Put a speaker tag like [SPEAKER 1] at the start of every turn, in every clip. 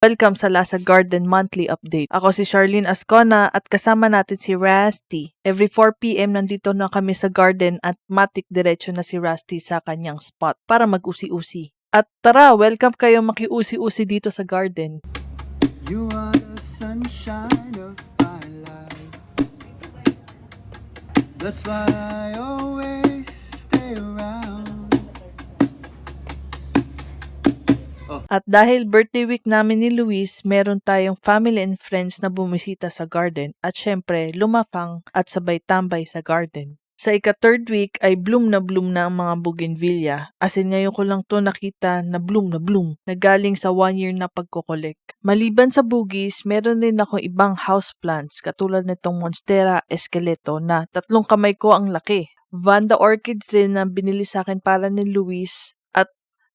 [SPEAKER 1] Welcome sa Lasa Garden Monthly Update. Ako si Charlene Ascona at kasama natin si Rusty. Every 4 p.m. nandito na kami sa garden at matik diretso na si Rusty sa kanyang spot para mag-usi-usi. At tara, welcome kayo maki-usi-usi dito sa garden.
[SPEAKER 2] You are the sunshine of my life. That's why I always stay around.
[SPEAKER 1] At dahil birthday week namin ni Luis, meron tayong family and friends na bumisita sa garden at syempre lumapang at sabay tambay sa garden. Sa ika-third week ay bloom na ang mga bougainvillea. As in ngayon ko lang to nakita na bloom na galing sa 1 year na pagkokolek. Maliban sa bugis, meron din ako ibang houseplants katulad nitong Monstera Esqueleto na 3 kamay ko ang laki. Vanda orchids rin na binili sa akin para ni Luis.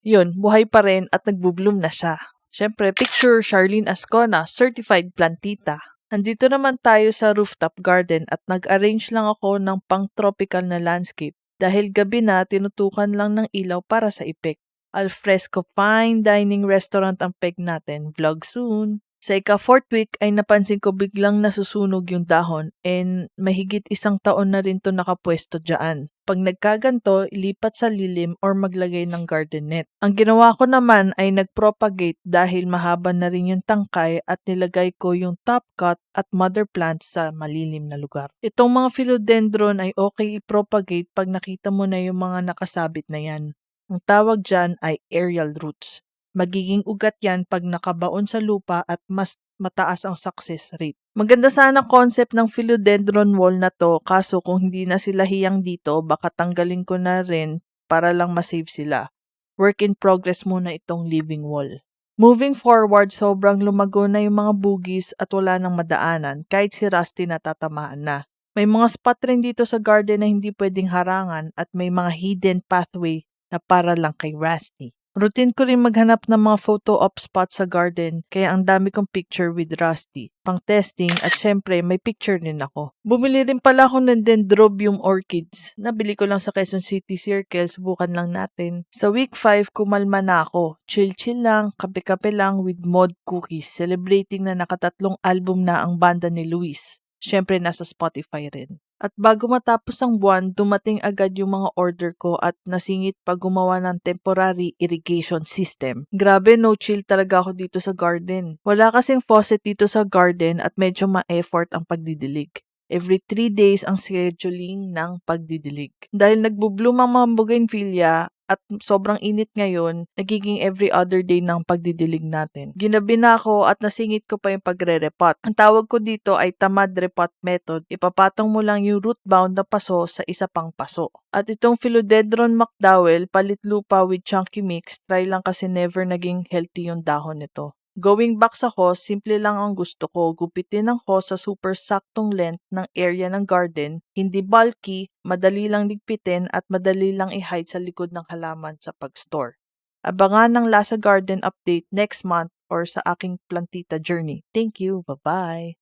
[SPEAKER 1] Yun, buhay pa rin at nagbubloom na siya. Siyempre, picture Charlene Ascona, certified plantita. Andito naman tayo sa rooftop garden at nag-arrange lang ako ng pang-tropical na landscape. Dahil gabi na, tinutukan lang ng ilaw para sa ipek. Alfresco fine dining restaurant ang peg natin. Vlog soon! Sa ika-4th week ay napansin ko biglang nasusunog yung dahon and mahigit 1 taon na rin to nakapwesto dyan. Pag nagkaganto, ilipat sa lilim or maglagay ng garden net. Ang ginawa ko naman ay nag-propagate dahil mahaba na rin yung tangkay at nilagay ko yung top cut at mother plant sa malilim na lugar. Itong mga philodendron ay okay i-propagate pag nakita mo na yung mga nakasabit na yan. Ang tawag dyan ay aerial roots. Magiging ugat yan pag nakabaon sa lupa at mas mataas ang success rate. Maganda sana concept ng philodendron wall na to, kaso kung hindi na sila hiyang dito, baka tanggalin ko na rin para lang masave sila. Work in progress muna itong living wall. Moving forward, sobrang lumago na yung mga bugis at wala nang madaanan, kahit si Rusty natatamaan na. May mga spot rin dito sa garden na hindi pwedeng harangan at may mga hidden pathway na para lang kay Rusty. Routine ko rin maghanap ng mga photo op spots sa garden, kaya ang dami kong picture with Rusty, pang testing at syempre may picture din ako. Bumili rin pala ako ng Dendrobium orchids. Nabili ko lang sa Quezon City Circle, subukan lang natin. Sa week 5, kumalma na ako. Chill-chill lang, kape-kape lang with mod cookies, celebrating na nakatatlong album na ang banda ni Luis. Syempre nasa Spotify rin. At bago matapos ang buwan, dumating agad yung mga order ko at nasingit pa gumawa ng temporary irrigation system. Grabe, no chill talaga ako dito sa garden. Wala kasing faucet dito sa garden at medyo ma-effort ang pagdidilig. Every 3 days ang scheduling ng pagdidilig. Dahil nagbubloom ang mga bougainvillea at sobrang init ngayon, nagiging every other day ng pagdidilig natin. Ginabi na ako at nasingit ko pa yung pagre-repot. Ang tawag ko dito ay tamad repot method. Ipapatong mo lang yung root-bound na paso sa isa pang paso. At itong Philodendron McDowell, palit lupa with chunky mix, try lang kasi never naging healthy yung dahon nito. Going back sa hose, simple lang ang gusto ko. Gupitin ang hose sa super saktong length ng area ng garden, hindi bulky, madali lang ligpitin at madali lang i-hide sa likod ng halaman sa pag-store. Abangan ng Lasa Garden update next month or sa aking plantita journey. Thank you. Bye-bye!